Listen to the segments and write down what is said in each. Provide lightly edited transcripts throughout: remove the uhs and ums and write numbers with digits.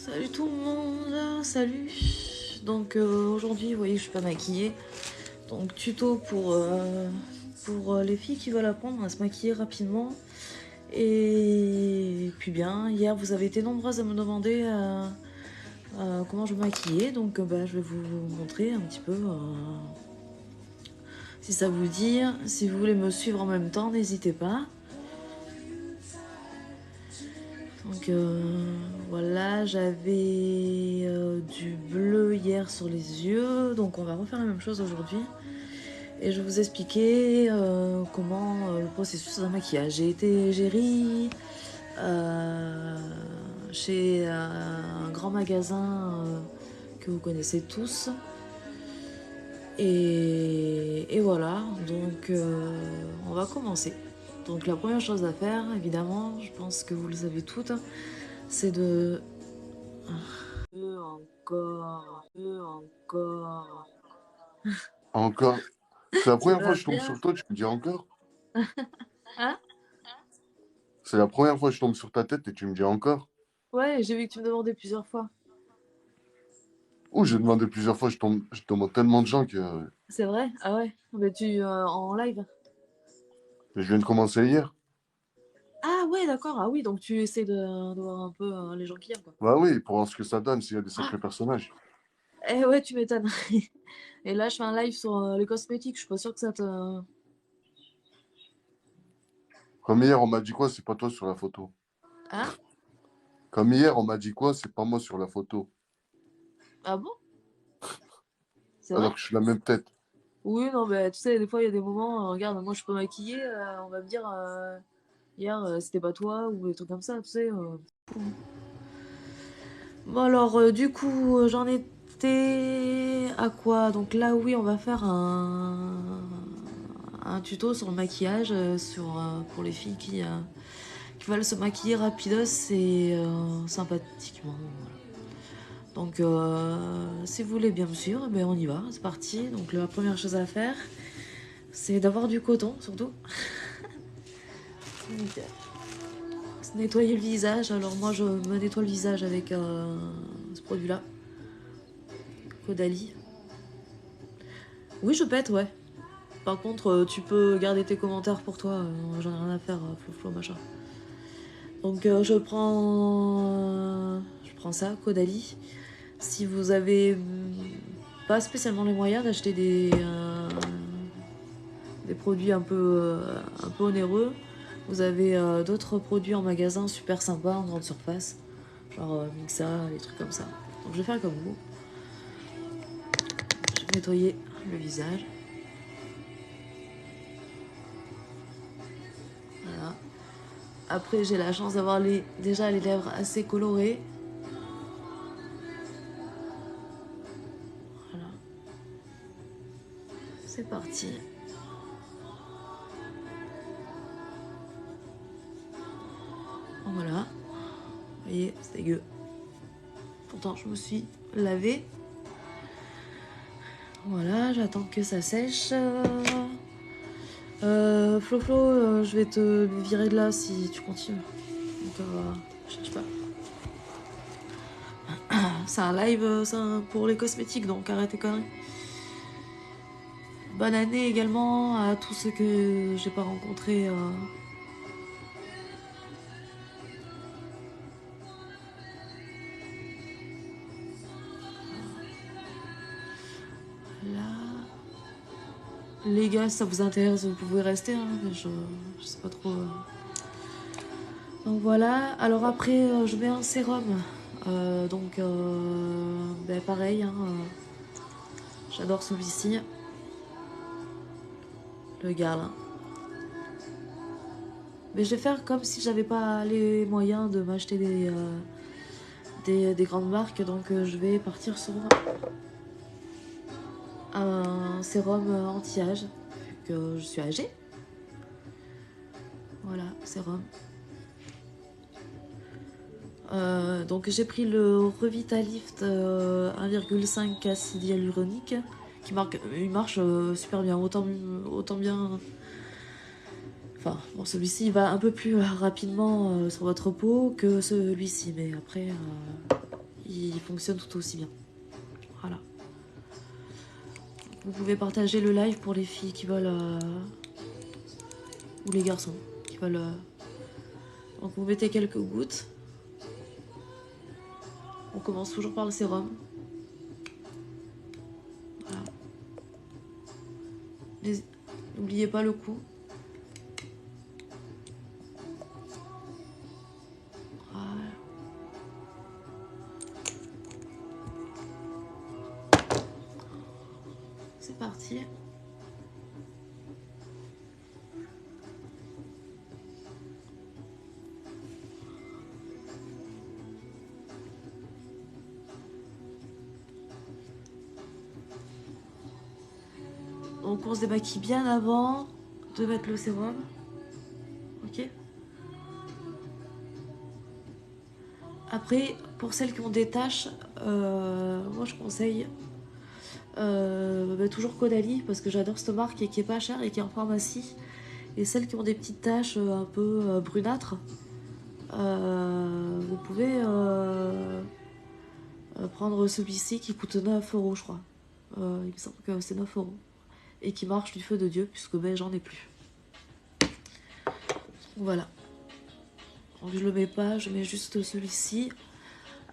Salut tout le monde, salut. Donc aujourd'hui, vous voyez, je suis pas maquillée. Donc tuto pour les filles qui veulent apprendre à se maquiller rapidement. Et puis bien, hier vous avez été nombreuses à me demander comment je me maquillais. Donc bah, je vais vous montrer un petit peu si ça vous dit. Si vous voulez me suivre en même temps, n'hésitez pas. Donc voilà, j'avais du bleu hier sur les yeux, donc on va refaire la même chose aujourd'hui. Et je vais vous expliquer comment le processus d'un maquillage. J'ai ri chez un grand magasin que vous connaissez tous. Et voilà, donc on va commencer. Donc la première chose à faire, évidemment, je pense que vous le savez toutes, c'est de... Encore. Encore. C'est la Ça première fois va que je tombe bien? sur toi, tu me dis encore? Hein? C'est la première fois que je tombe sur ta tête et tu me dis encore? Ouais, j'ai vu que tu me demandais plusieurs fois. Ouh, j'ai demandé plusieurs fois, je demande tellement de gens que C'est vrai? Ah ouais? Mais tu en live? je viens de commencer hier. Ah ouais, d'accord. Ah oui, donc tu essaies de voir un peu les gens qui y a, quoi. Bah oui, pour voir ce que ça donne s'il y a des sacrés personnages. Eh ouais, tu m'étonnes. Et là, je fais un live sur les cosmétiques. Je suis pas sûre que ça te... Comme hier, on m'a dit quoi, c'est pas toi sur la photo. Hein? Comme hier, on m'a dit quoi, c'est pas moi sur la photo. Ah bon? C'est vrai? Alors que je suis la même tête. Oui, non, mais tu sais, des fois, il y a des moments, regarde, moi, je peux maquiller, on va me dire, hier, c'était pas toi, ou des trucs comme ça, tu sais. Bon, alors, du coup, j'en étais à quoi? Donc là, oui, on va faire un tuto sur le maquillage, pour les filles qui veulent se maquiller rapidos et sympathiquement. Voilà. Donc, si vous voulez bien me suivre, ben on y va, c'est parti. Donc, la première chose à faire, c'est d'avoir du coton, surtout. Donc, se nettoyer le visage. Alors, moi, je me nettoie le visage avec ce produit-là, Caudalie. Oui, je pète, ouais. Par contre, tu peux garder tes commentaires pour toi, j'en ai rien à faire, flou machin. Donc, je prends ça, Caudalie. Si vous avez pas spécialement les moyens d'acheter des produits un peu onéreux, vous avez d'autres produits en magasin super sympas en grande surface, genre Mixa, des trucs comme ça. Donc je vais faire comme vous. Je vais nettoyer le visage. Voilà. Après, j'ai la chance d'avoir déjà les lèvres assez colorées. Voilà, c'est parti. Voilà. Vous voyez, c'est dégueu. Pourtant, je me suis lavée. Voilà, j'attends que ça sèche. Flo, je vais te virer de là si tu continues. Donc, je cherche pas. C'est un live pour les cosmétiques, donc arrêtez conneries. Bonne année également à tous ceux que j'ai pas rencontrés. Là. Les gars, si ça vous intéresse, vous pouvez rester. Hein, mais je sais pas trop. Donc voilà. Alors après, je mets un sérum. Donc, ben pareil. Hein, j'adore celui-ci. Le Guerlain. Mais je vais faire comme si j'avais pas les moyens de m'acheter des grandes marques. Donc, je vais partir sur un sérum anti-âge. Vu que je suis âgée. Voilà, sérum. Donc j'ai pris le Revitalift 1,5 acide hyaluronique il marche super bien, autant bien. Enfin, bon, celui-ci va un peu plus rapidement sur votre peau que celui-ci, mais après, il fonctionne tout aussi bien. Voilà. Vous pouvez partager le live pour les filles qui veulent... ou les garçons qui veulent... Donc vous mettez quelques gouttes. On commence toujours par le sérum. Voilà. N'oubliez pas le coup. Voilà. C'est parti. Donc on se démaquille bien avant de mettre le sérum. Ok. Après, pour celles qui ont des taches, moi je conseille toujours Caudalie parce que j'adore cette marque et qui est pas chère et qui est en pharmacie. Et celles qui ont des petites taches un peu brunâtres, vous pouvez prendre celui-ci qui coûte 9 euros, je crois. Il me semble que c'est 9 euros. Et qui marche du feu de Dieu, puisque ben, j'en ai plus. Voilà. Donc je le mets pas, je mets juste celui-ci.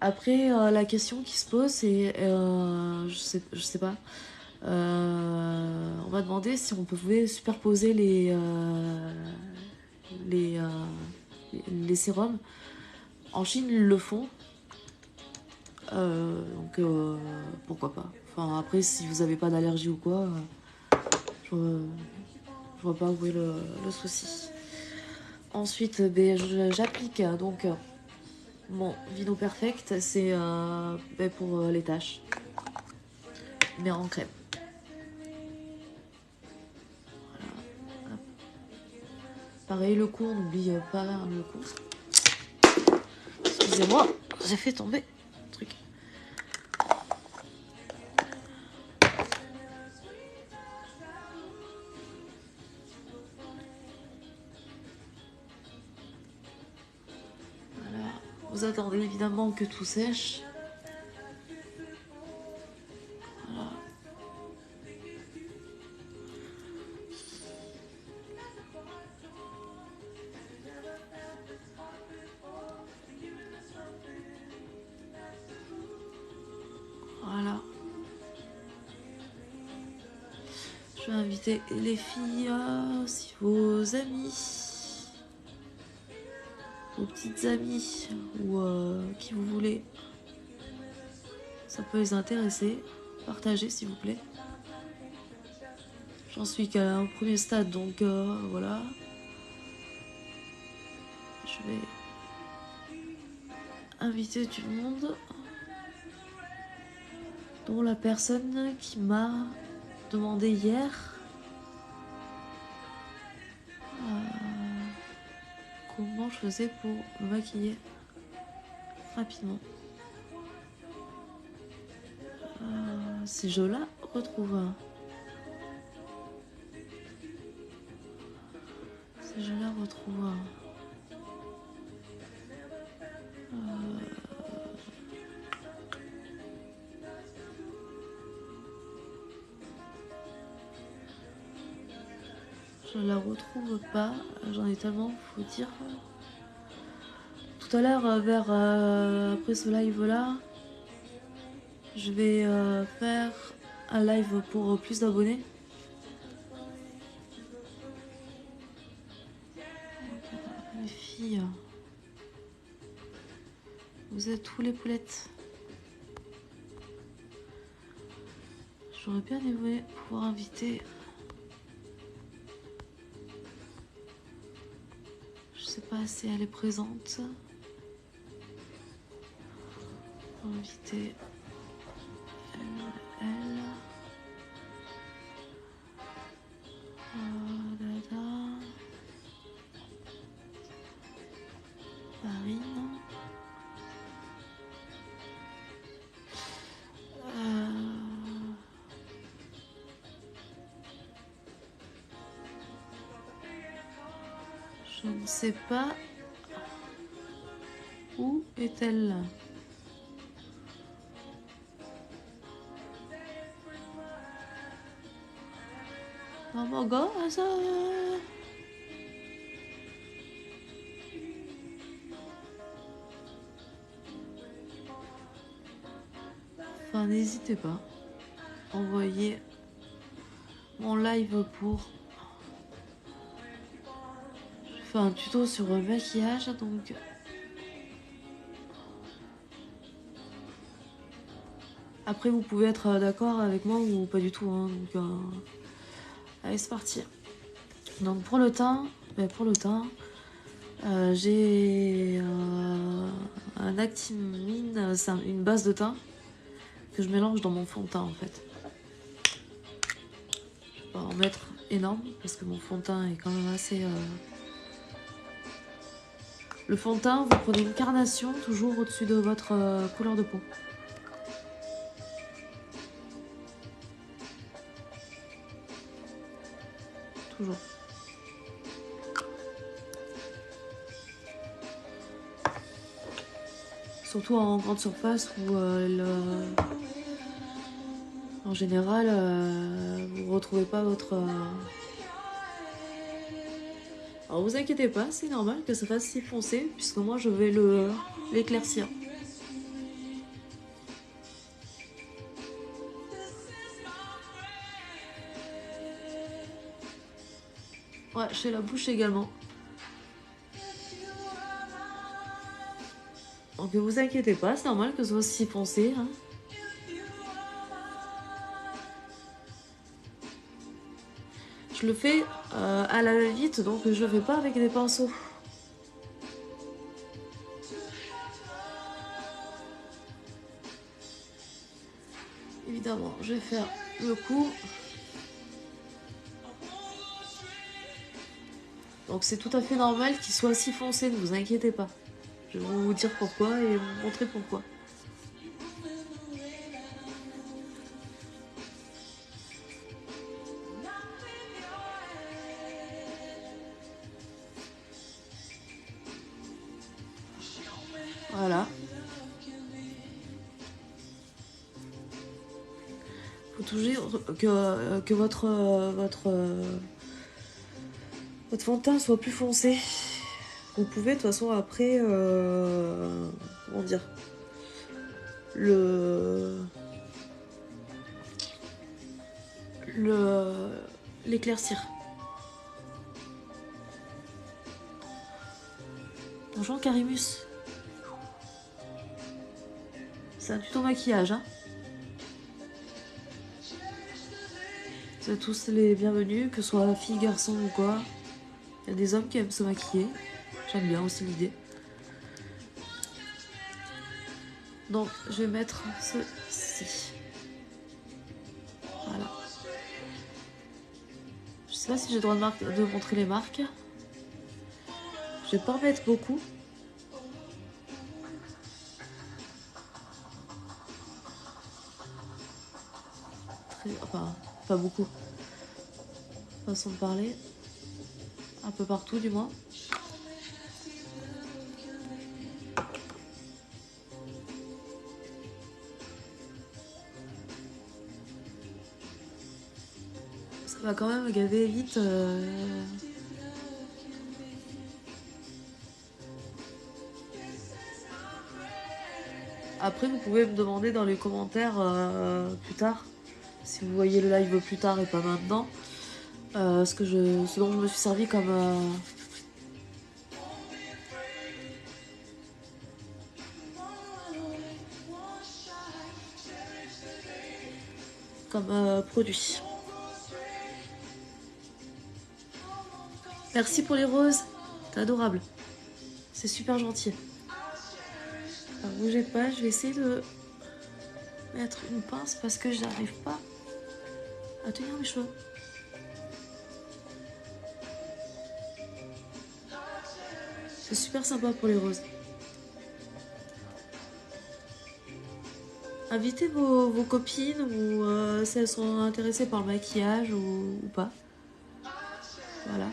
Après, la question qui se pose, c'est... je sais pas. On va demander si on pouvait superposer les, euh, les sérums. En Chine, ils le font. Donc, pourquoi pas. Enfin, après, si vous n'avez pas d'allergie ou quoi, je vois pas où est le souci. Ensuite, ben, j'applique donc mon Vino Perfect, c'est ben, pour les taches, mais en crème. Voilà. Hop. Pareil, le coup, on n'oublie pas le coup. Excusez-moi, j'ai fait tomber le truc. Voilà. Vous attendez évidemment que tout sèche. Voilà. Voilà. Je vais inviter les filles, si vos amis, vos petites amies ou qui vous voulez, ça peut les intéresser. Partagez s'il vous plaît. J'en suis qu'à un premier stade, donc voilà. Je vais inviter du monde, dont la personne qui m'a demandé hier comment je faisais pour me maquiller rapidement. Si je la retrouve. Si je la retrouve. Je la retrouve pas, j'en ai tellement, faut dire. Tout à l'heure, vers après ce live là, je vais faire un live pour plus d'abonnés. Les filles, vous êtes où les poulettes? J'aurais bien aimé pouvoir inviter. Je sais pas si elle est présente. Inviter elle. Dada. Marine. Je ne sais pas où est-elle. Oh my god, ça... Enfin, n'hésitez pas. Envoyez mon live pour... Je fais un tuto sur le maquillage, donc... Après, vous pouvez être d'accord avec moi ou pas du tout, hein, donc... Allez, c'est parti. Donc, pour le teint, j'ai un Actimine, c'est une base de teint que je mélange dans mon fond de teint en fait. Je vais pas en mettre énorme parce que mon fond de teint est quand même assez... Le fond de teint, vous prenez une carnation toujours au-dessus de votre couleur de peau. Toujours. Surtout en grande surface où en général vous ne retrouvez pas votre... Alors vous inquiétez pas, c'est normal que ça fasse si foncé puisque moi je vais l'éclaircir. Ouais, chez la bouche également. Donc vous inquiétez pas, c'est normal que ce soit si foncé. Hein. Je le fais à la va-vite, donc je le fais pas avec des pinceaux. Évidemment, je vais faire le coup. Donc c'est tout à fait normal qu'il soit si foncé, ne vous inquiétez pas. Je vais vous dire pourquoi et vous montrer pourquoi. Voilà. Faut toujours que votre fond de teint soit plus foncé. Vous pouvez de toute façon après comment dire l'éclaircir. Bonjour Carimus. C'est un tuto maquillage, hein. Vous êtes tous les bienvenus, que ce soit fille, garçon ou quoi. Il y a des hommes qui aiment se maquiller. J'aime bien aussi l'idée. Donc, je vais mettre ceci. Voilà. Je sais pas si j'ai le droit de montrer les marques. Je vais pas en mettre beaucoup. Enfin, pas beaucoup. Façon de parler. Un peu partout, du moins. Ça va quand même gaver vite. Après, vous pouvez me demander dans les commentaires plus tard, si vous voyez le live plus tard et pas maintenant, ce dont je me suis servi comme produit. Merci pour les roses, t'es adorable. C'est super gentil. Alors, bougez pas, je vais essayer de mettre une pince parce que j'arrive pas à tenir mes cheveux. C'est super sympa pour les roses. Invitez vos copines ou si elles sont intéressées par le maquillage ou pas. Voilà.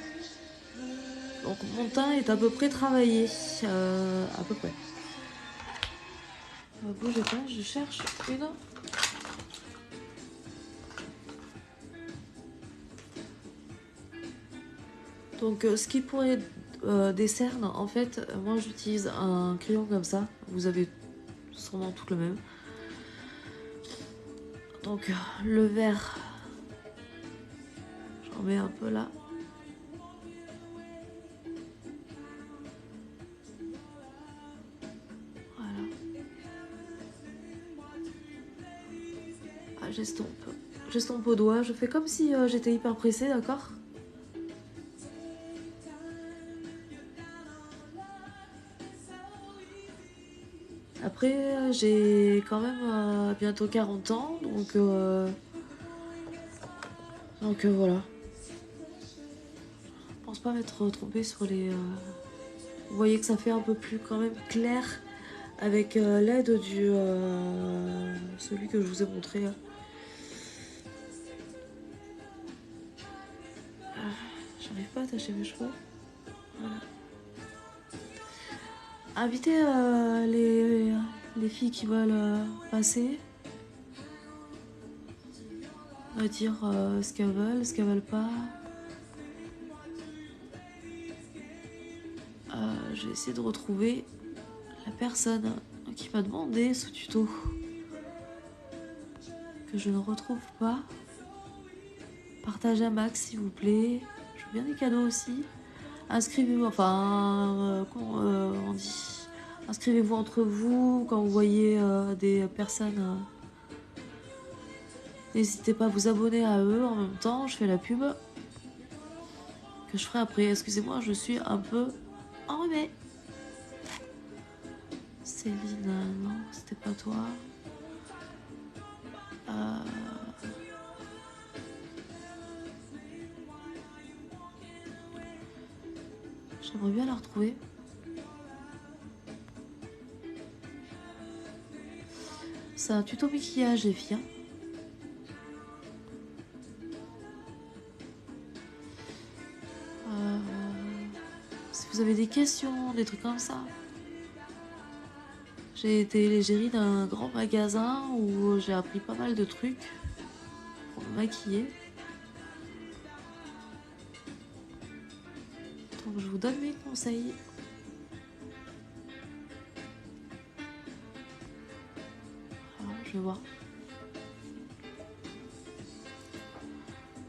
Donc mon teint est à peu près travaillé. À peu près. Bougez pas, je cherche une. Donc ce qui pourrait décerne, en fait, moi j'utilise un crayon comme ça. Vous avez sûrement tout le même. Donc le vert, j'en mets un peu là. Voilà. Ah, j'estompe. J'estompe au doigt. Je fais comme si j'étais hyper pressée, d'accord? Après, j'ai quand même bientôt 40 ans, donc voilà. Je pense pas m'être trompée sur les... Vous voyez que ça fait un peu plus quand même clair avec l'aide du... celui que je vous ai montré là. J'arrive pas à attacher mes cheveux. Voilà. Invitez les filles qui veulent passer. On va dire ce qu'elles veulent pas. Je vais essayer de retrouver la personne qui m'a demandé ce tuto. Que je ne retrouve pas. Partagez un max s'il vous plaît. Je veux bien des cadeaux aussi. Inscrivez-vous, on dit. Inscrivez-vous entre vous quand vous voyez des personnes. N'hésitez pas à vous abonner à eux en même temps. Je fais la pub que je ferai après. Excusez-moi, je suis un peu enrhumée. Céline, non, c'était pas toi. J'aimerais bien la retrouver. C'est un tuto maquillage, les filles. Si vous avez des questions, des trucs comme ça. J'ai été l'égérie d'un grand magasin où j'ai appris pas mal de trucs pour me maquiller. Donc je vous donne mes conseils. Alors, je vais voir.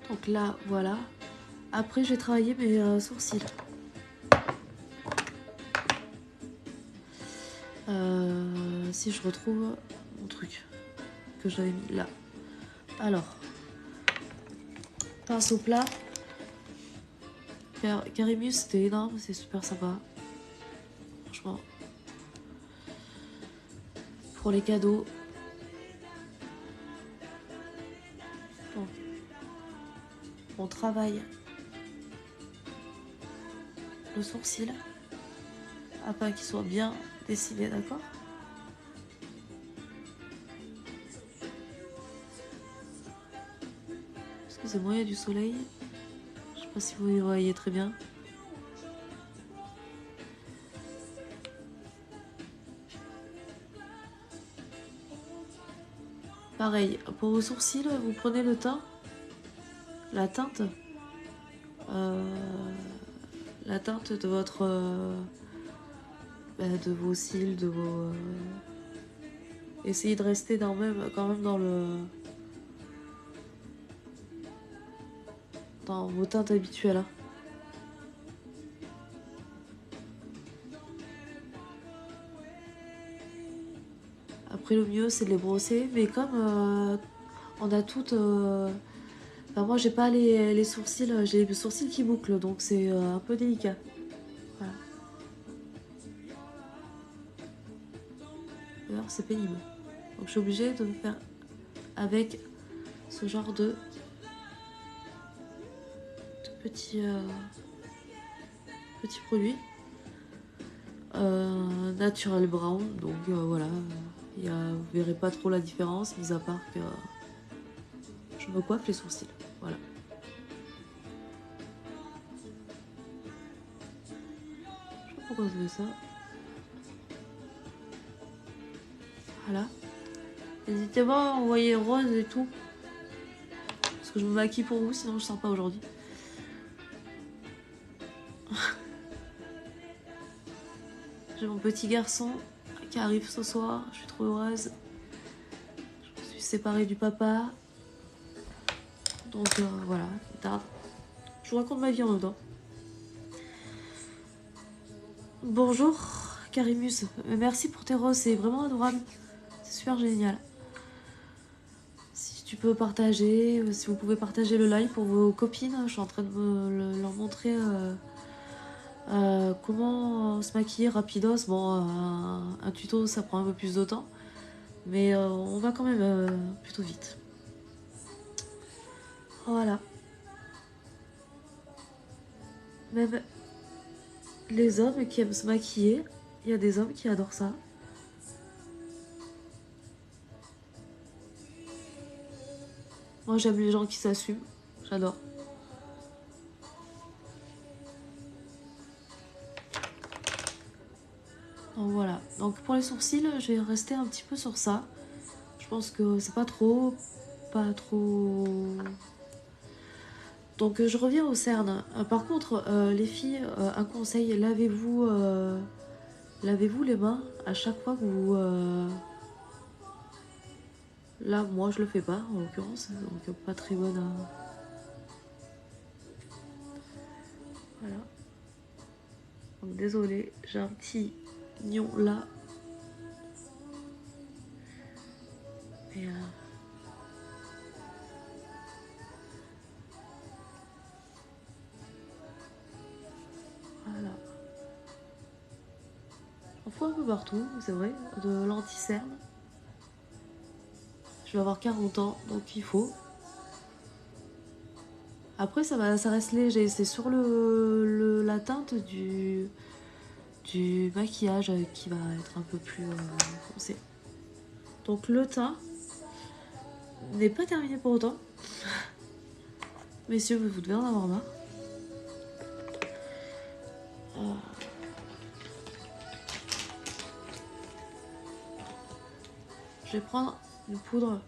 Donc là, voilà. Après, je vais travailler mes sourcils. Si je retrouve mon truc que j'avais mis là. Alors, pince au plat. Carimus, c'était énorme, c'est super sympa. Franchement. Pour les cadeaux. Donc, on travaille le sourcil afin qu'il soit bien dessiné, d'accord? Excusez-moi, il y a du soleil. Je sais pas si vous voyez très bien. Pareil, pour vos sourcils, vous prenez le teint, la teinte de votre... de vos cils, de vos... essayez de rester quand même dans vos teintes habituelles. Hein. Après, le mieux, c'est de les brosser, mais comme on a toutes... Enfin, moi, j'ai pas les sourcils, j'ai les sourcils qui bouclent, donc c'est un peu délicat. Voilà. D'ailleurs, c'est pénible. Donc, je suis obligée de me faire avec ce genre de petits produits. Natural brown, donc voilà. Vous verrez pas trop la différence, mis à part que je me coiffe les sourcils. Voilà. Je sais pas pourquoi je fais ça. Voilà. N'hésitez pas à envoyer rose et tout. Parce que je me maquille pour vous, sinon je sors pas aujourd'hui. J'ai mon petit garçon qui arrive ce soir. Je suis trop heureuse. Je me suis séparée du papa. Donc voilà, tard. Je vous raconte ma vie en même temps. Bonjour Carimus, merci pour tes roses, c'est vraiment adorable. C'est super génial. Si tu peux partager, si vous pouvez partager le live pour vos copines, je suis en train de leur montrer comment se maquiller rapidos. Bon, un tuto ça prend un peu plus de temps, mais on va quand même plutôt vite. Voilà. Même les hommes qui aiment se maquiller, il y a des hommes qui adorent ça. Moi j'aime les gens qui s'assument, j'adore. Donc voilà, donc pour les sourcils, je vais rester un petit peu sur ça. Je pense que c'est pas trop. Donc je reviens aux cernes. Par contre, les filles, un conseil, lavez-vous les mains à chaque fois que vous... Là, moi je le fais pas en l'occurrence, donc pas très bonne. Voilà. Donc désolé, j'ai un petit nion là. Et voilà. On fout un peu partout, c'est vrai, de l'anti-cerne. Je vais avoir 40 ans, donc il faut. Après, ça reste léger. C'est sur la teinte du maquillage qui va être un peu plus foncé. Donc le teint n'est pas terminé pour autant. Messieurs, vous devez en avoir marre. Je vais prendre une poudre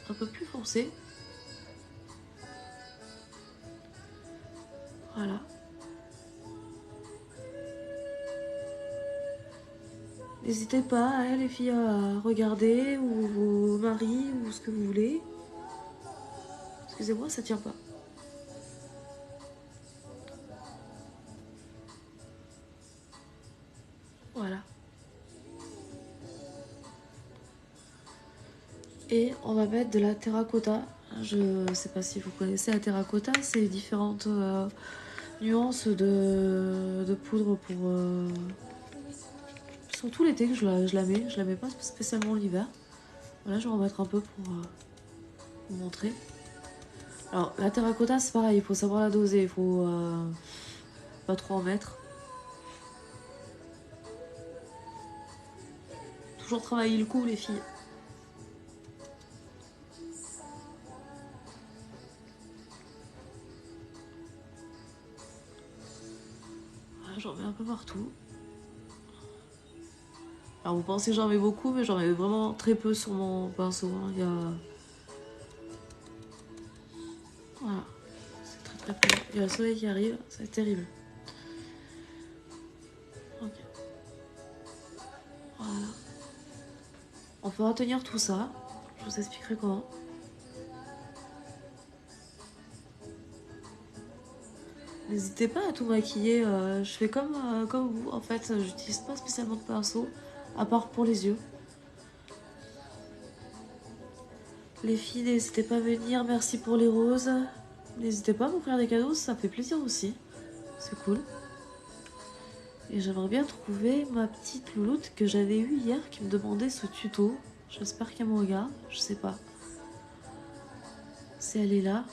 un peu plus foncée. Voilà. N'hésitez pas, les filles, à regarder, ou vos maris, ou ce que vous voulez. Excusez-moi, ça tient pas. Voilà. Et on va mettre de la terracotta. Je sais pas si vous connaissez la terracotta, c'est différentes nuances de poudre pour... surtout l'été que je la mets. Je la mets pas spécialement l'hiver. Voilà, je vais en mettre un peu pour vous montrer. Alors, la terracotta, c'est pareil, il faut savoir la doser. Il faut pas trop en mettre. Toujours travailler le coup, les filles. Voilà, j'en mets un peu partout. Alors vous pensez que j'en mets beaucoup, mais j'en mets vraiment très peu sur mon pinceau. Hein. Il y a... Voilà, c'est très peu. Il y a le soleil qui arrive, c'est terrible. Ok. Voilà. On fera tenir tout ça. Je vous expliquerai comment. N'hésitez pas à tout maquiller. Je fais comme vous. En fait, j'utilise pas spécialement de pinceau, à part pour les yeux. Les filles, n'hésitez pas à venir. Merci pour les roses. N'hésitez pas à m'offrir des cadeaux, ça fait plaisir aussi. C'est cool. Et j'aimerais bien trouver ma petite louloute que j'avais eue hier qui me demandait ce tuto. J'espère qu'elle me regarde, je sais pas. Si elle est là.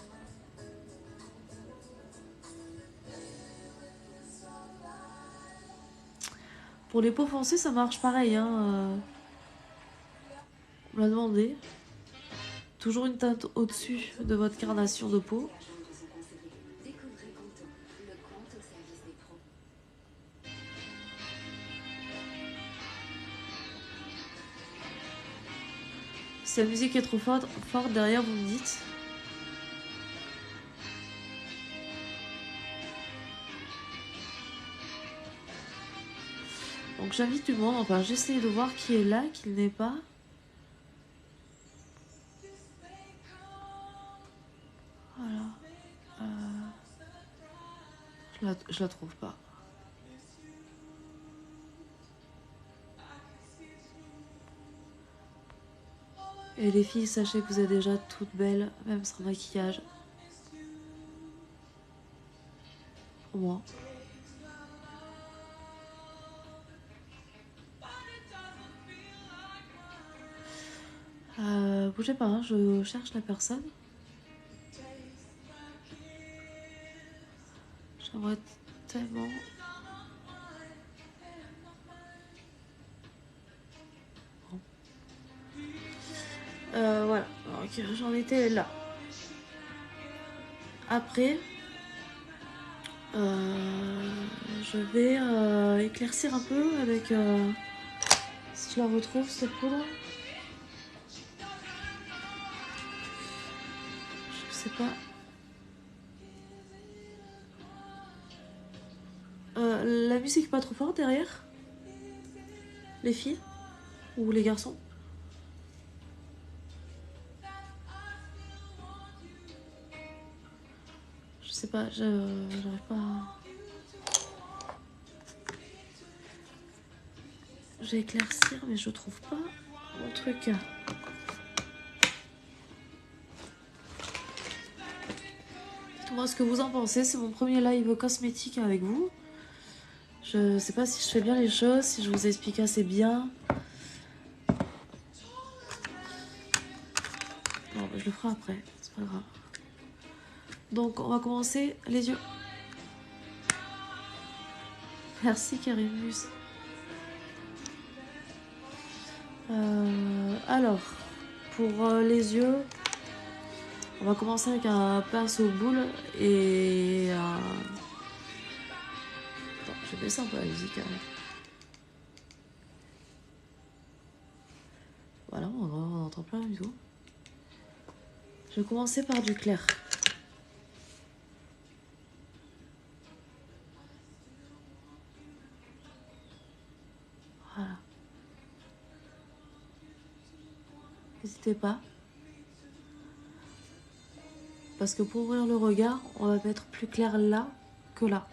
Pour les peaux foncées, ça marche pareil. Hein. On m'a demandé. Toujours une teinte au-dessus de votre carnation de peau. Si la musique est trop forte derrière, vous me dites. Donc j'invite du monde, enfin j'essaie de voir qui est là, qui n'est pas. Voilà. Je la trouve pas. Et les filles, sachez que vous êtes déjà toutes belles, même sans maquillage. Au moins. Bougez pas, hein, je cherche la personne. J'aimerais tellement... Bon. Voilà, donc j'en étais là. Après, je vais éclaircir un peu avec... si je la retrouve, cette poudre. Je sais pas. La musique pas trop forte derrière? Les filles? Ou les garçons? Je sais pas, j'arrive pas à... Je vais éclaircir, mais je trouve pas mon truc. Dites-moi ce que vous en pensez, c'est mon premier live cosmétique avec vous. Je sais pas si je fais bien les choses, si je vous explique assez bien. Bon, je le ferai après, c'est pas grave. Donc, on va commencer les yeux. Merci, Karimus. Alors, pour les yeux, on va commencer avec un pinceau boule et un... Attends, je vais baisser un peu la musique. Voilà, on entend plein du tout. Je vais commencer par du clair. Voilà. N'hésitez pas. Parce que pour ouvrir le regard, on va mettre plus clair là que là.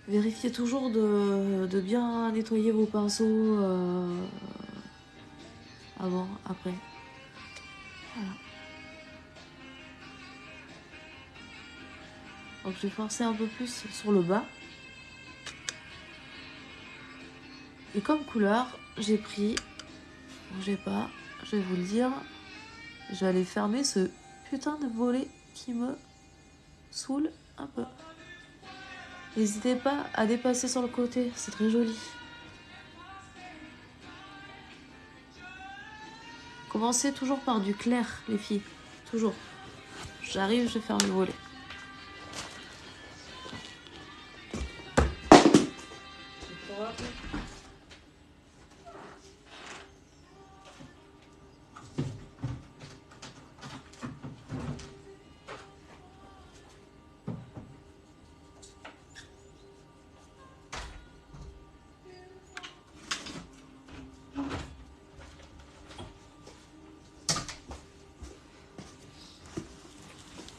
Vérifiez toujours de bien nettoyer vos pinceaux avant, après. Voilà. Donc je vais forcer un peu plus sur le bas. Et comme couleur, j'ai pris... Bougez pas, je vais vous le dire. Je vais aller fermer ce putain de volet qui me saoule un peu. N'hésitez pas à dépasser sur le côté, c'est très joli. Commencez toujours par du clair, les filles. Toujours. J'arrive, je ferme le volet.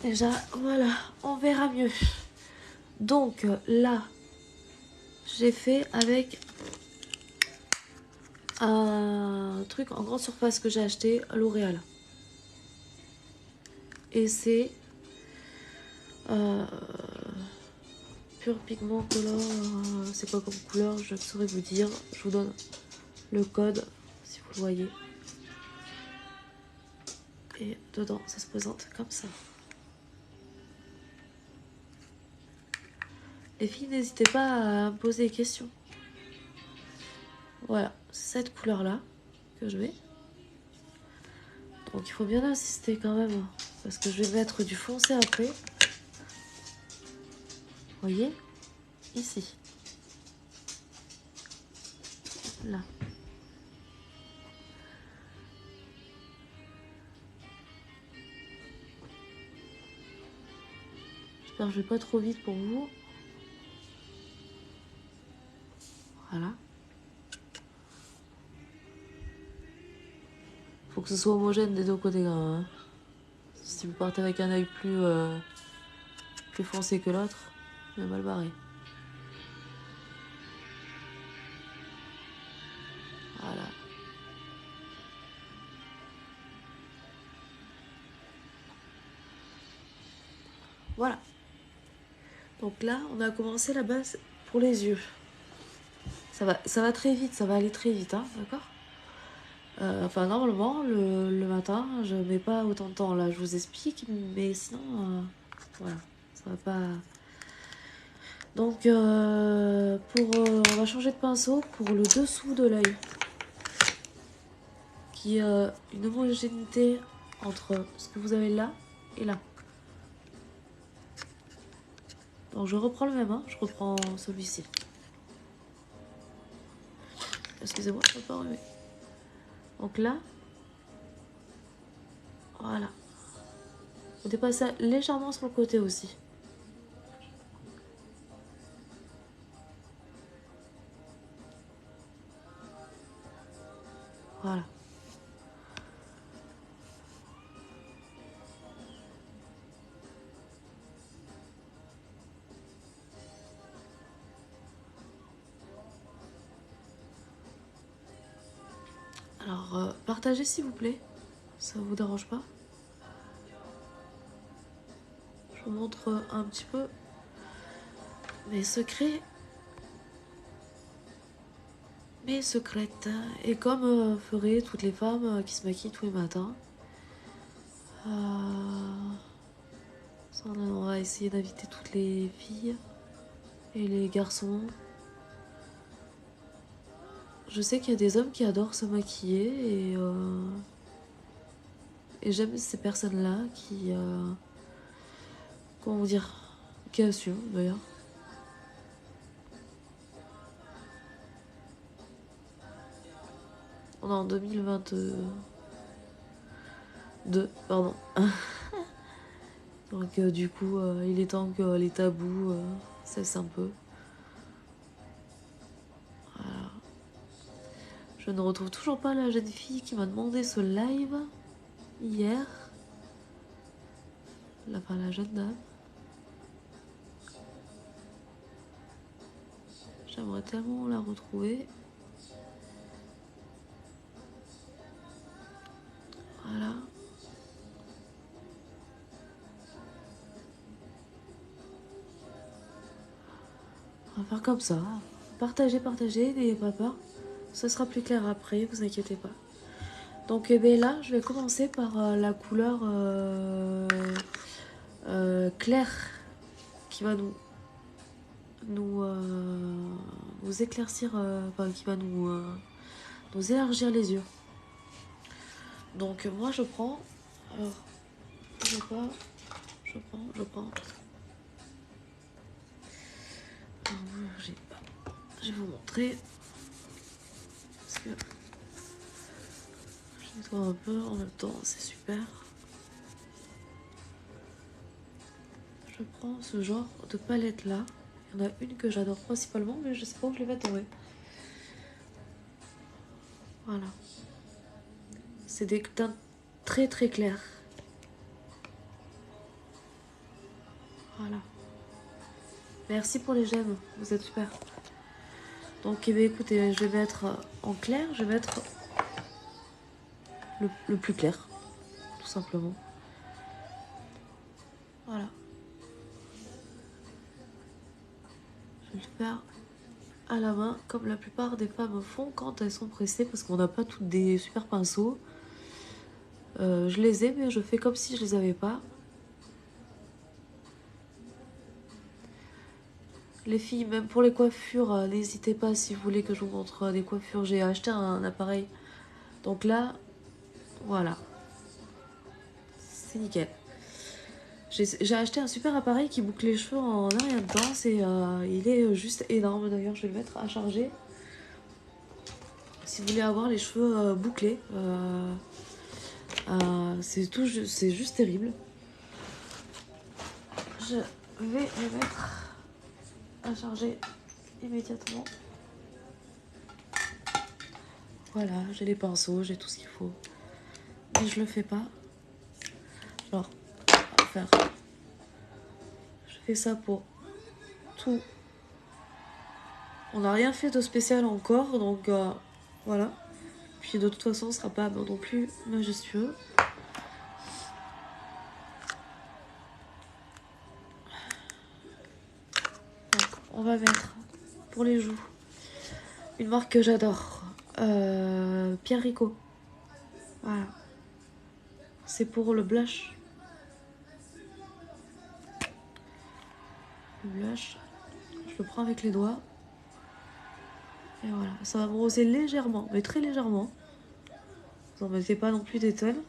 Déjà, voilà, on verra mieux. Donc là, j'ai fait avec un truc en grande surface que j'ai acheté à L'Oréal. Et c'est Pure Pigment Color. C'est quoi comme couleur? Je ne saurais vous dire. Je vous donne le code si vous le voyez. Et dedans, ça se présente comme ça. Les filles, n'hésitez pas à me poser des questions. Voilà, c'est cette couleur-là que je mets. Donc il faut bien insister quand même, parce que je vais mettre du foncé après. Vous voyez? Ici. Là. J'espère que je vais pas trop vite pour vous. Voilà. Faut que ce soit homogène des deux côtés quand même. Hein. Si vous partez avec un œil plus foncé que l'autre, c'est mal barré. Voilà. Voilà. Donc là, on a commencé la base pour les yeux. Ça va très vite, ça va aller très vite, hein, d'accord? Enfin, normalement, le matin, je mets pas autant de temps. Là, je vous explique, mais sinon, voilà, ça va pas... Donc, on va changer de pinceau pour le dessous de l'œil, qui a une homogénéité entre ce que vous avez là et là. Donc, je reprends le même, hein, je reprends celui-ci. Excusez-moi, je ne peux pas remuer. Donc là, voilà. Vous dépassez légèrement sur le côté aussi. Voilà. Alors, partagez s'il vous plaît. Ça vous dérange pas? Je vous montre un petit peu mes secrets. Mes secrètes. Et comme feraient toutes les femmes qui se maquillent tous les matins. On va essayer d'inviter toutes les filles et les garçons. Je sais qu'il y a des hommes qui adorent se maquiller et j'aime ces personnes-là qui... comment vous dire? Qui assument d'ailleurs. On est en 2022, pardon. Donc du coup, il est temps que les tabous cessent un peu. Voilà. Je ne retrouve toujours pas la jeune fille qui m'a demandé ce live hier. La jeune dame. J'aimerais tellement la retrouver. Voilà. On va faire comme ça. Partagez, n'ayez pas peur. Ce sera plus clair après, vous inquiétez pas. Donc eh bien, là, je vais commencer par la couleur claire qui va nous éclaircir, enfin qui va nous élargir les yeux. Donc moi je prends, alors je prends. Alors, je vais vous montrer parce que je nettoie un peu en même temps, c'est super. Je prends ce genre de palette là. Il y en a une que j'adore principalement, mais je sais pas où je les vais tomber. Voilà. C'est des teintes très très claires. Voilà. Merci pour les j'aime, vous êtes super. Donc eh bien, écoutez, je vais mettre en clair, je vais mettre le plus clair, tout simplement. Voilà. Je vais le faire à la main, comme la plupart des femmes font quand elles sont pressées, parce qu'on n'a pas toutes des super pinceaux. Je les ai, mais je fais comme si je les avais pas. Les filles, même pour les coiffures, n'hésitez pas si vous voulez que je vous montre des coiffures. J'ai acheté un appareil. Donc là, voilà. C'est nickel. J'ai acheté un super appareil qui boucle les cheveux en un rien de temps. Il est juste énorme. D'ailleurs, je vais le mettre à charger. Si vous voulez avoir les cheveux bouclés, c'est juste terrible. vais les mettre à charger immédiatement. Voilà, j'ai les pinceaux, j'ai tout ce qu'il faut. Mais je le fais pas. Genre, faire. Je fais ça pour tout. On n'a rien fait de spécial encore, donc voilà. Puis de toute façon, ce sera pas non plus majestueux. Donc, on va mettre pour les joues une marque que j'adore, Pierre Rico. Voilà, c'est pour le blush. Le blush, je le prends avec les doigts. Et voilà, ça va bronzer légèrement, mais très légèrement. Vous n'en mettez pas non plus des tonnes.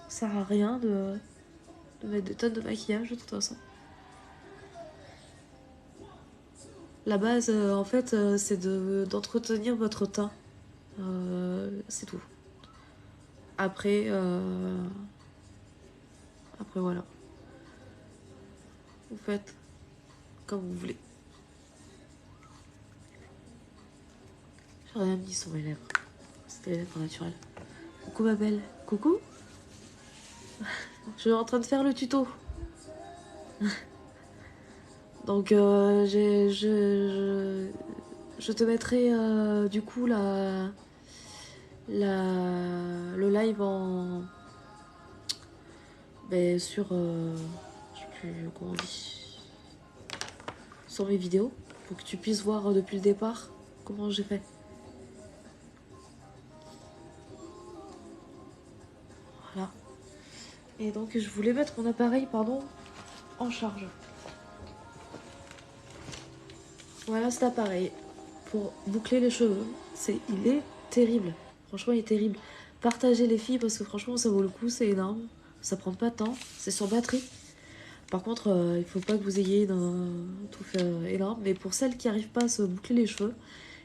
Ça sert à rien de mettre des tonnes de maquillage de toute façon. La base, en fait, c'est d'entretenir votre teint. C'est tout. Après, après voilà. Vous faites comme vous voulez. J'ai rien dit sur mes lèvres. C'était les lèvres naturelles. Coucou ma belle. Coucou. Je suis en train de faire le tuto. Donc je te mettrai du coup le live en sur je sais plus comment on dit, sur mes vidéos pour que tu puisses voir depuis le départ comment j'ai fait. Voilà. Et donc je voulais mettre mon appareil en charge. Voilà cet appareil pour boucler les cheveux. Il est terrible. Franchement, il est terrible. Partagez les filles parce que franchement, ça vaut le coup. C'est énorme. Ça prend pas de temps. C'est sur batterie. Par contre, il faut pas que vous ayez un tout fait énorme. Mais pour celles qui n'arrivent pas à se boucler les cheveux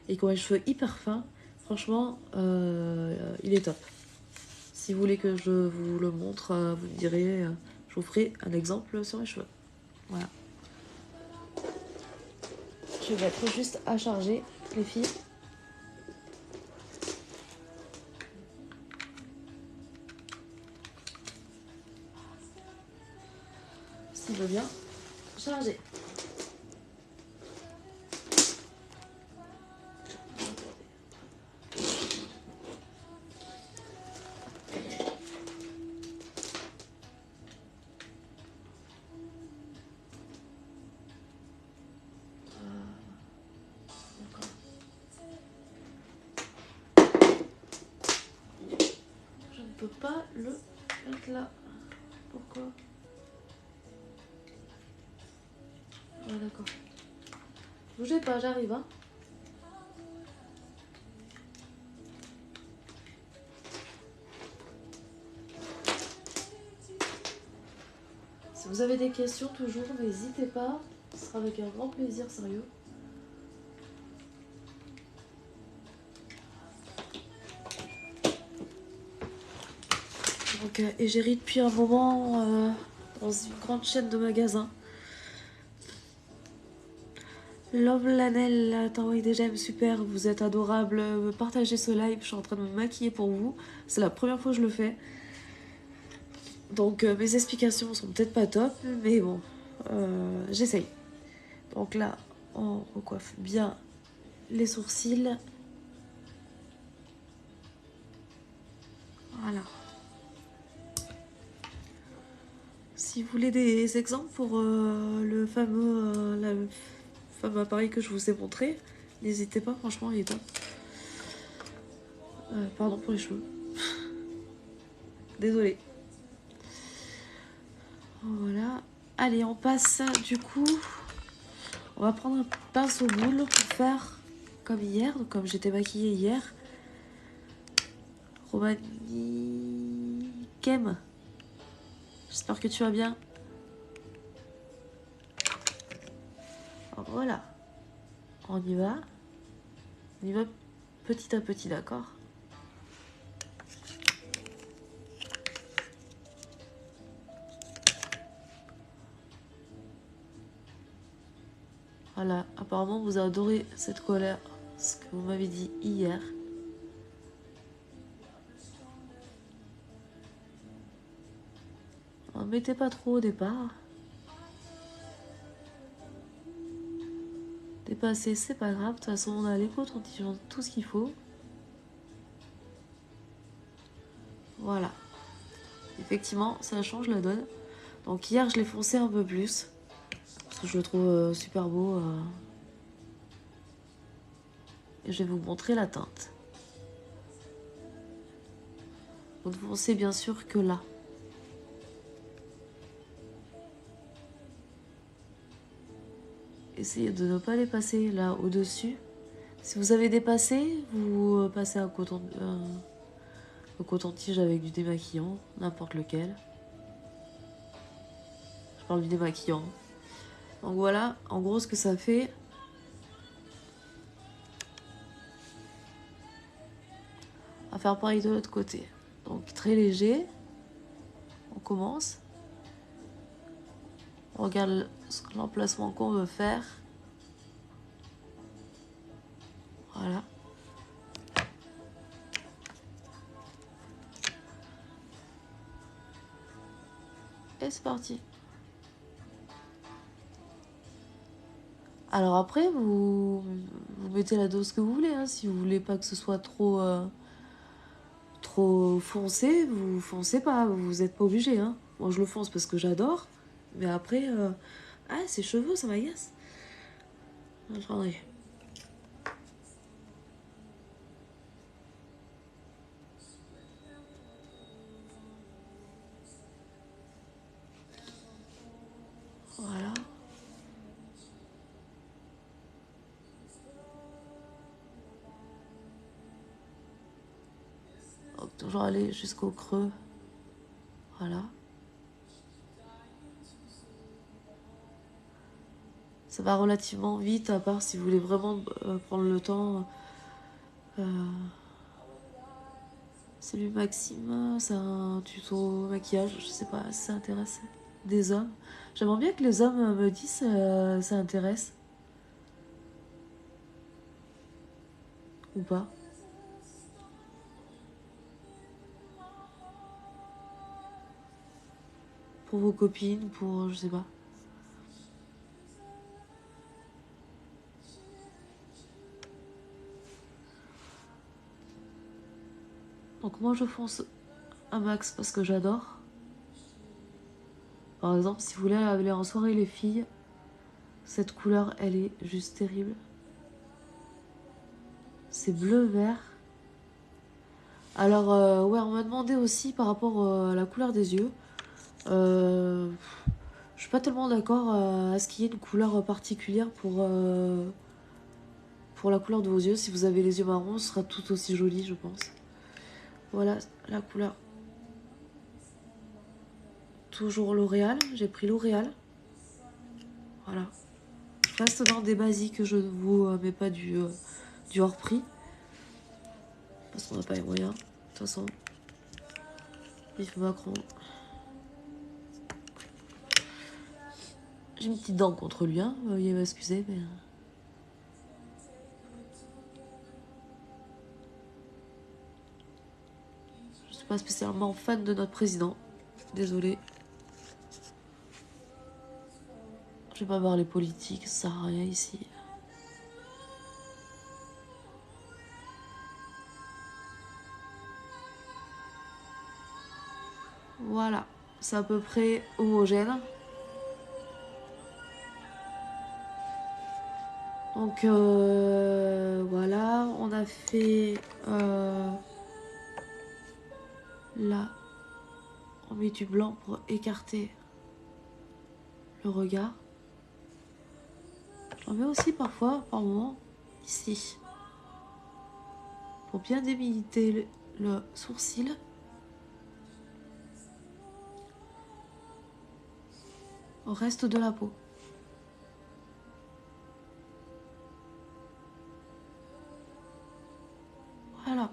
et qui ont les cheveux hyper fins, franchement, il est top. Si vous voulez que je vous le montre, vous me direz, je vous ferai un exemple sur les cheveux. Voilà. Je vais mettre juste à charger, les filles. S'il veut bien charger. Je ne peux pas le mettre là. Pourquoi? Ah d'accord. Bougez pas, j'arrive hein. Si vous avez des questions, toujours, n'hésitez pas. Ce sera avec un grand plaisir, sérieux. Donc, égérie depuis un moment dans une grande chaîne de magasins. Love Lanel, t'as envoyé des j'aime, super, vous êtes adorable. Partagez ce live, je suis en train de me maquiller pour vous. C'est la première fois que je le fais. Donc mes explications sont peut-être pas top, mais bon, j'essaye. Donc là, on recoiffe bien les sourcils. Voilà. Si vous voulez des exemples pour le fameux appareil que je vous ai montré, n'hésitez pas, franchement, il est top. Pardon pour les cheveux. Désolée. Voilà. Allez, on passe du coup. On va prendre un pinceau boule pour faire comme hier, donc comme j'étais maquillée hier. Romani Kem. J'espère que tu vas bien. Voilà. On y va. On y va petit à petit, d'accord? Voilà, apparemment vous adorez cette colère, ce que vous m'avez dit hier. En mettez pas trop au départ. Dépasser, c'est pas grave. De toute façon, on a l'éco-tontigeant, tout ce qu'il faut. Voilà. Effectivement, ça change la donne. Donc hier, je l'ai foncé un peu plus. Parce que je le trouve super beau. Et je vais vous montrer la teinte. Vous ne foncez bien sûr que là. Essayez de ne pas les passer là au-dessus. Si vous avez dépassé, vous passez un coton-tige avec du démaquillant, n'importe lequel. Je parle du démaquillant. Donc voilà, en gros ce que ça fait. On va faire pareil de l'autre côté. Donc très léger. On commence. On regarde l'emplacement qu'on veut faire. Voilà. Et c'est parti. Alors après, vous mettez la dose que vous voulez. Hein. Si vous voulez pas que ce soit trop foncé, vous foncez pas. Vous n'êtes pas obligé. Hein. Moi, je le fonce parce que j'adore. Mais après, ah, ces cheveux, ça m'agace. Attendez. Voilà. Donc, toujours aller jusqu'au creux. Voilà. Ça va relativement vite, à part si vous voulez vraiment prendre le temps. Salut Maxime, c'est un tuto maquillage, je sais pas si ça intéresse des hommes. J'aimerais bien que les hommes me disent ça intéresse. Ou pas. Pour vos copines, pour je sais pas. Donc moi je fonce un max parce que j'adore. Par exemple, si vous voulez aller en soirée les filles, cette couleur elle est juste terrible. C'est bleu-vert. Alors ouais, on m'a demandé aussi par rapport à la couleur des yeux. Je suis pas tellement d'accord à ce qu'il y ait une couleur particulière pour la couleur de vos yeux. Si vous avez les yeux marrons, ce sera tout aussi joli, je pense. Voilà la couleur. Toujours L'Oréal. J'ai pris L'Oréal. Voilà. Je reste dans des basiques. Je ne vous mets pas du hors prix. Parce qu'on n'a pas les moyens. De toute façon. Vive Macron. J'ai une petite dent contre lui. Hein. Veuillez m'excuser, mais... je suis pas spécialement fan de notre président. Désolée. Je vais pas voir les politiques, ça sert à rien ici. Voilà, c'est à peu près homogène. Donc voilà, on a fait là, on met du blanc pour écarter le regard. J'en mets aussi parfois, par moment, ici, pour bien délimiter le sourcil. Au reste de la peau. Voilà.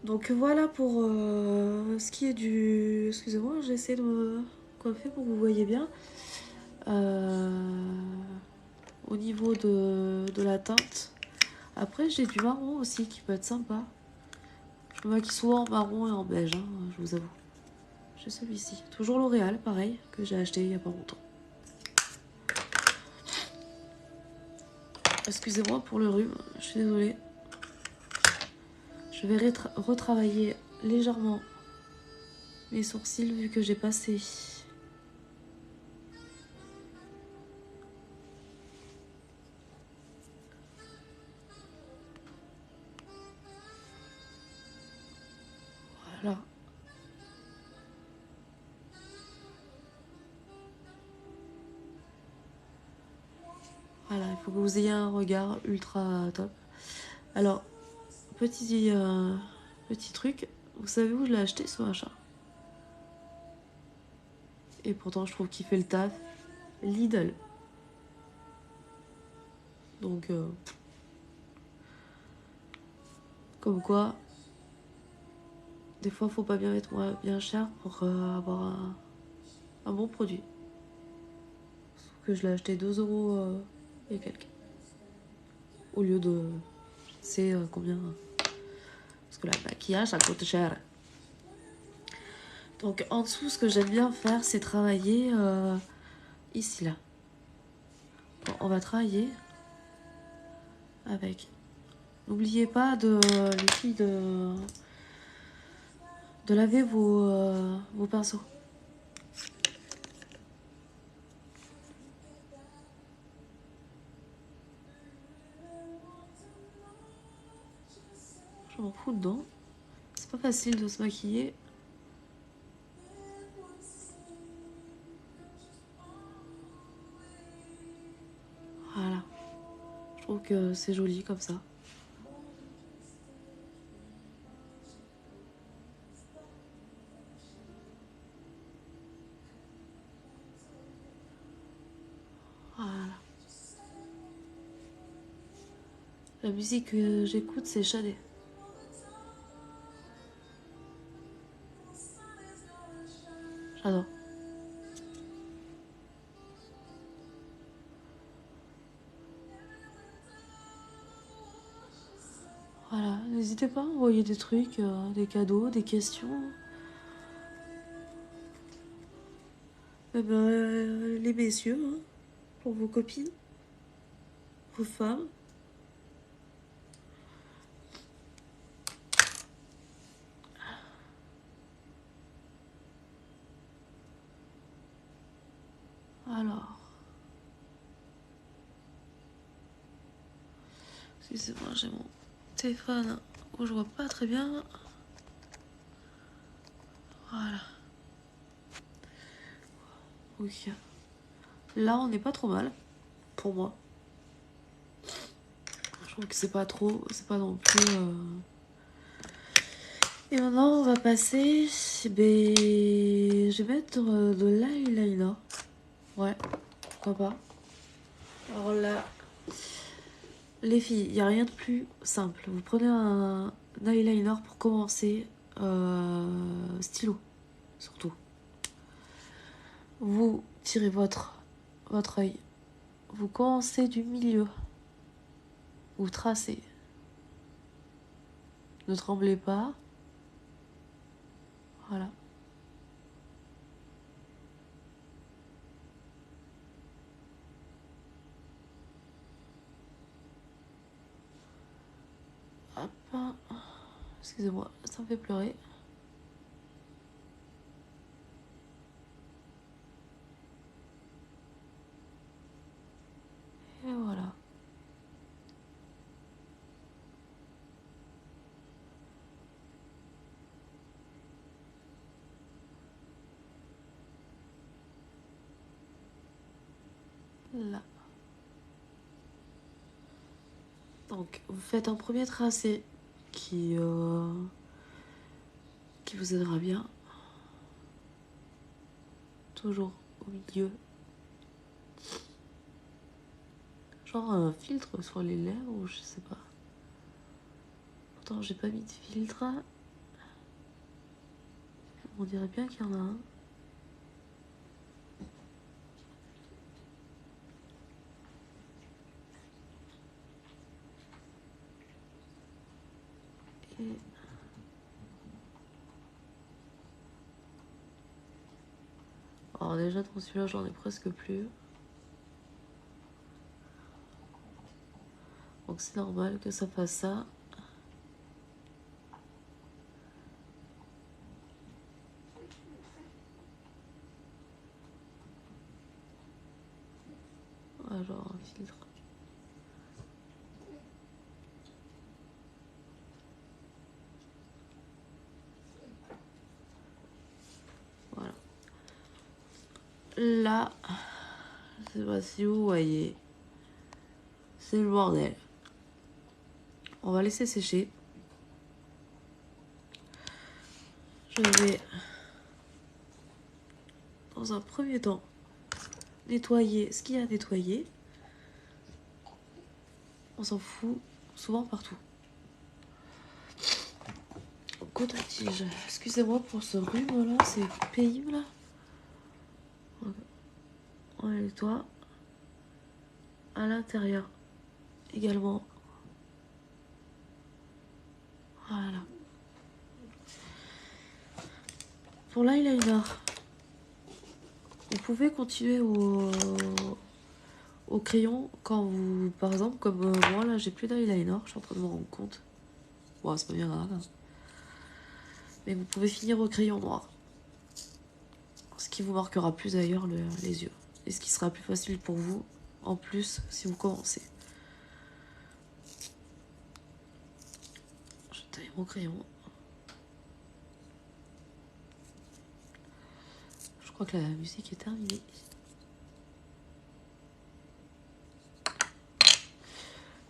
Donc voilà pour ce qui est du... Excusez-moi, j'essaie de me coiffer pour que vous voyez bien. au niveau de la teinte. Après, j'ai du marron aussi qui peut être sympa. Je me maquille souvent en marron et en beige, hein, je vous avoue. J'ai celui-ci. Toujours L'Oréal, pareil, que j'ai acheté il n'y a pas longtemps. Excusez-moi pour le rhume, je suis désolée. Je vais retravailler légèrement mes sourcils vu que j'ai passé. Voilà. Voilà, il faut que vous ayez un regard ultra top. Alors, petit truc, vous savez où je l'ai acheté ce machin? Et pourtant, je trouve qu'il fait le taf. Lidl. Donc, comme quoi, des fois, faut pas bien mettre bien cher pour avoir un bon produit. Sauf que je l'ai acheté 2 euros et quelques. Au lieu de. Je sais combien. Parce que le maquillage, ça coûte cher. Donc, en dessous, ce que j'aime bien faire, c'est travailler ici, là. Bon, on va travailler avec. N'oubliez pas les filles, de laver vos pinceaux. Je m'en fous dedans. C'est pas facile de se maquiller. Voilà. Je trouve que c'est joli comme ça. Voilà. La musique que j'écoute, c'est Shadé. J'adore. Voilà. N'hésitez pas à envoyer des trucs, des cadeaux, des questions. Les messieurs, hein, pour vos copines, vos femmes. Alors. Excusez-moi, j'ai mon téléphone où je vois pas très bien. Voilà. Ok. Là, on n'est pas trop mal. Pour moi. Je trouve que c'est pas trop. C'est pas non plus. Et maintenant, on va passer. Ben, je vais mettre de l'eyeliner. Ouais, pourquoi pas. Alors là, les filles, il n'y a rien de plus simple. Vous prenez un eyeliner pour commencer. Stylo, surtout. Vous tirez votre œil. Vous commencez du milieu. Vous tracez. Ne tremblez pas. Voilà. Hop. Excusez-moi, ça me fait pleurer. Et voilà. Là. Donc, vous faites un premier tracé qui vous aidera bien. Toujours au milieu. Genre un filtre sur les lèvres ou je sais pas. Pourtant, j'ai pas mis de filtre. On dirait bien qu'il y en a un. Et... Alors déjà dans celui-là j'en ai presque plus. Donc c'est normal que ça fasse ça. Ah, genre un filtre. Voilà. Là, je sais pas si vous voyez. C'est le bordel. On va laisser sécher. Je vais, dans un premier temps, nettoyer ce qu'il y a à nettoyer. On s'en fout souvent partout. Coton-tige. Excusez-moi pour ce rhume là, c'est pénible. On nettoie à l'intérieur également. Voilà. Pour l'eyeliner, vous pouvez continuer au crayon quand vous, par exemple, comme moi là, j'ai plus d'eyeliner, je suis en train de me rendre compte. Bon, c'est pas bien grave. Mais vous pouvez finir au crayon noir. Ce qui vous marquera plus d'ailleurs les yeux. Et ce qui sera plus facile pour vous, en plus, si vous commencez. Je taille mon crayon. Je crois que la musique est terminée.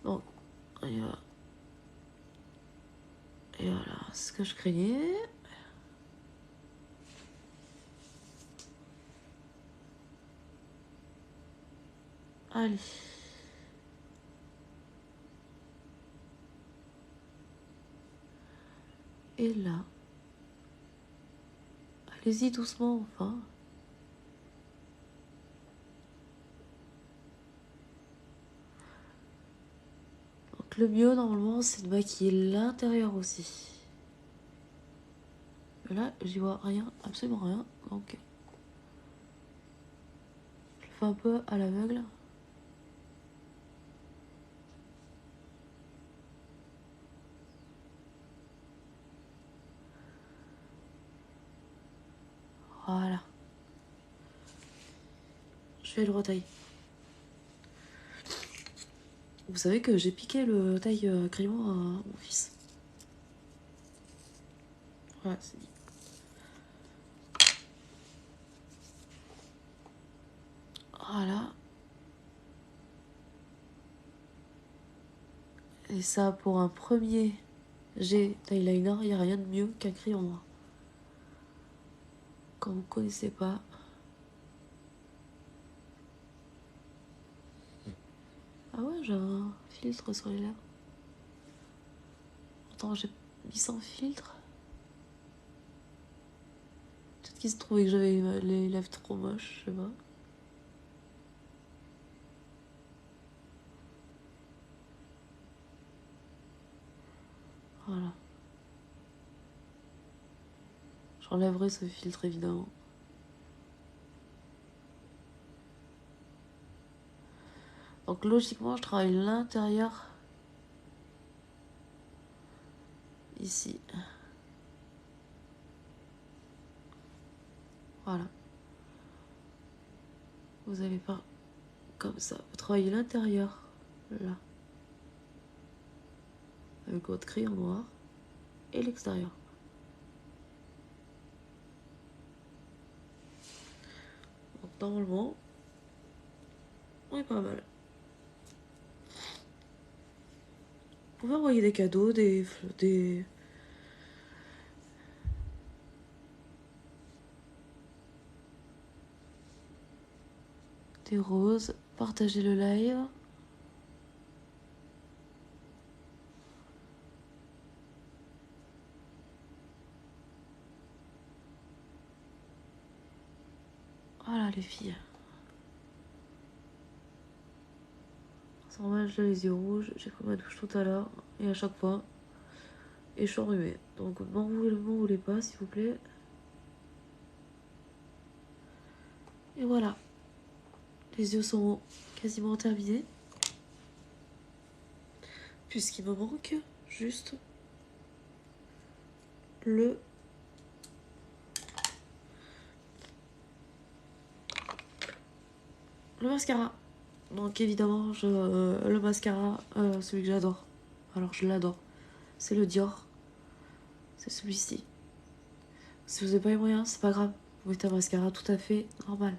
Donc, et voilà. Et voilà, ce que je craignais. Allez. Et là. Allez-y doucement, enfin. Donc le mieux, normalement, c'est de maquiller l'intérieur aussi. Mais là, j'y vois rien, absolument rien. Donc, je le fais un peu à l'aveugle. Voilà. Je fais le retail. Vous savez que j'ai piqué le taille crayon à mon fils. Voilà, c'est dit. Voilà. Et ça, pour un premier jet d'eyeliner, il n'y a rien de mieux qu'un crayon noir. Quand vous ne connaissez pas. Ah ouais, j'ai un filtre sur les lèvres. Attends, j'ai mis sans filtre. Peut-être qu'ils se trouvaient que j'avais les lèvres trop moches, je sais pas. Voilà. J'enlèverai ce filtre évidemment. Donc logiquement, je travaille l'intérieur ici. Voilà. Vous allez pas comme ça. Vous travaillez l'intérieur là avec votre crayon noir et l'extérieur. Donc normalement, on est pas mal. Vous pouvez envoyer des cadeaux, des roses, partager le live. Voilà les filles. C'est normal, j'ai les yeux rouges, j'ai pris ma douche tout à l'heure et à chaque fois, Et je suis enrhumée. Donc m'en voulez pas, s'il vous plaît. Et voilà. Les yeux sont quasiment terminés. Puisqu'il me manque juste le mascara. Donc évidemment, le mascara, celui que j'adore. Alors je l'adore. C'est le Dior. C'est celui-ci. Si vous n'avez pas les moyens, c'est pas grave. Vous mettez un mascara tout à fait normal.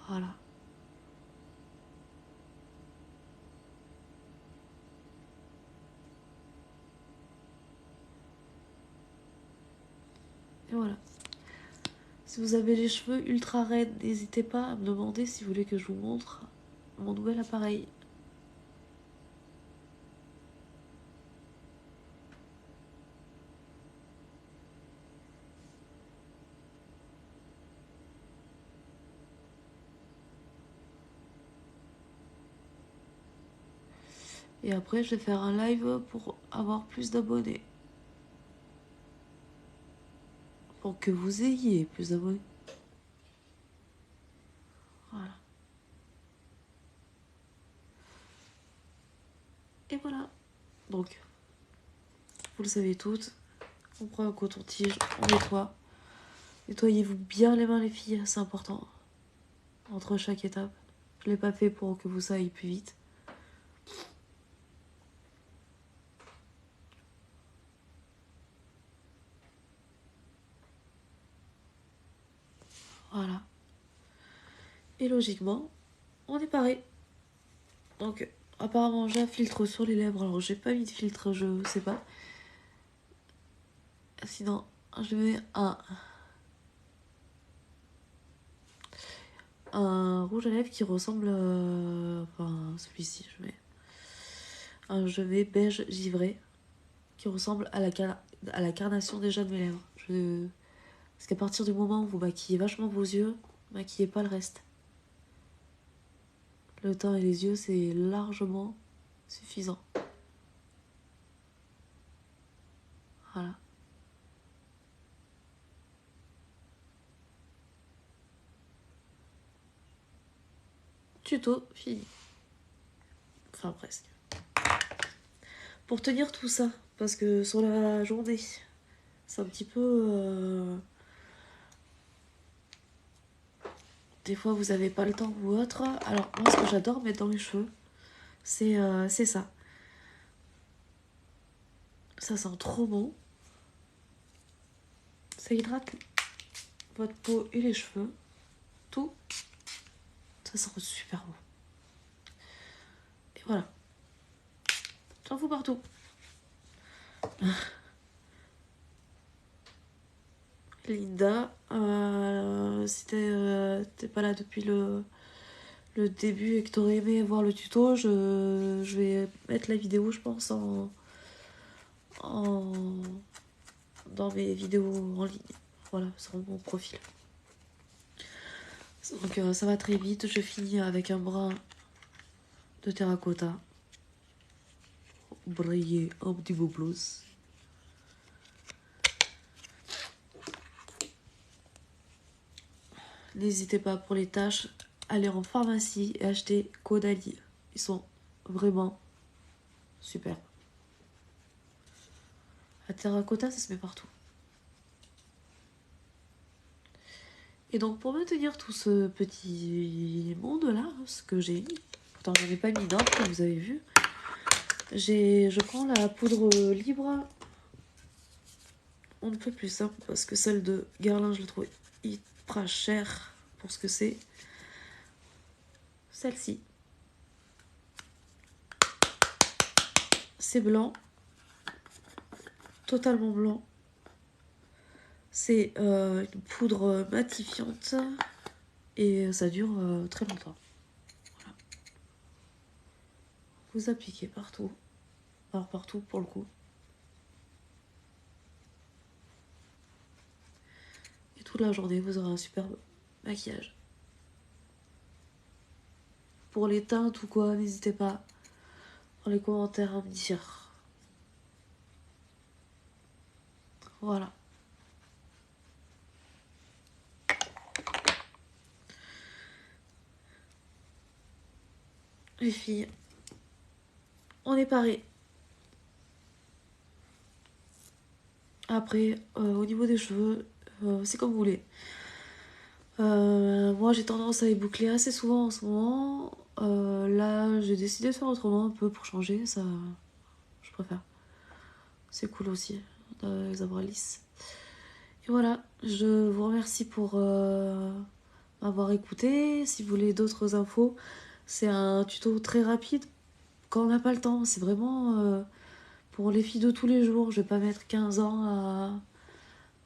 Voilà. Et voilà. Si vous avez les cheveux ultra raides, n'hésitez pas à me demander si vous voulez que je vous montre mon nouvel appareil. Et après, je vais faire un live pour avoir plus d'abonnés. Pour que vous ayez plus d'abonnés. Voilà. Et voilà. Donc, vous le savez toutes. On prend un coton-tige, on nettoie. Nettoyez-vous bien les mains, les filles, c'est important. Entre chaque étape. Je l'ai pas fait pour que vous aille plus vite. Voilà. Et logiquement, on est pareil. Donc, apparemment, j'ai un filtre sur les lèvres. Alors, j'ai pas mis de filtre, je sais pas. Sinon, je mets un rouge à lèvres qui ressemble. Enfin, celui-ci, je mets beige givré qui ressemble à la carnation déjà de mes lèvres. Parce qu'à partir du moment où vous maquillez vachement vos yeux, maquillez pas le reste. Le teint et les yeux, c'est largement suffisant. Voilà. Tuto fini. Enfin, presque. Pour tenir tout ça, parce que sur la journée, c'est un petit peu... Des fois, vous avez pas le temps ou autre. Alors, moi, ce que j'adore mettre dans les cheveux, c'est ça. Ça sent trop bon. Ça hydrate votre peau et les cheveux. Tout. Ça sent super bon. Et voilà. J'en fous partout. Linda, si t'es pas là depuis le début et que t'aurais aimé voir le tuto, je vais mettre la vidéo, je pense, en dans mes vidéos en ligne. Voilà, sur mon profil. Donc ça va très vite. Je finis avec un brin de terracotta. Briller un petit peu plus. N'hésitez pas pour les tâches, aller en pharmacie et acheter Caudalie. Ils sont vraiment super. La terracotta, ça se met partout. Et donc pour maintenir tout ce petit monde-là, ce que j'ai mis, pourtant j'en ai pas mis d'un, comme vous avez vu, je prends la poudre libre. On ne peut plus simple parce que celle de Guerlain, je la trouve hyper chère pour ce que c'est. Celle-ci. C'est blanc. Totalement blanc. C'est une poudre matifiante. Et ça dure très longtemps. Voilà. Vous appliquez partout. Alors partout pour le coup. Et toute la journée, vous aurez un superbe maquillage. pour les teintes ou quoi, n'hésitez pas dans les commentaires à me dire. Voilà. Les filles, on est paré. Après, au niveau des cheveux, c'est comme vous voulez. Moi, j'ai tendance à les boucler assez souvent en ce moment. Là, j'ai décidé de faire autrement un peu pour changer. Ça, je préfère. C'est cool aussi, de les avoir lisses. Et voilà, je vous remercie pour m'avoir écouté. Si vous voulez d'autres infos, c'est un tuto très rapide. Quand on n'a pas le temps, c'est vraiment pour les filles de tous les jours. Je vais pas mettre 15 ans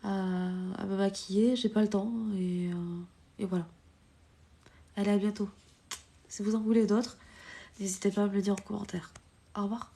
à me maquiller, j'ai pas le temps. Et voilà. Allez, à bientôt. Si vous en voulez d'autres, n'hésitez pas à me le dire en commentaire. Au revoir.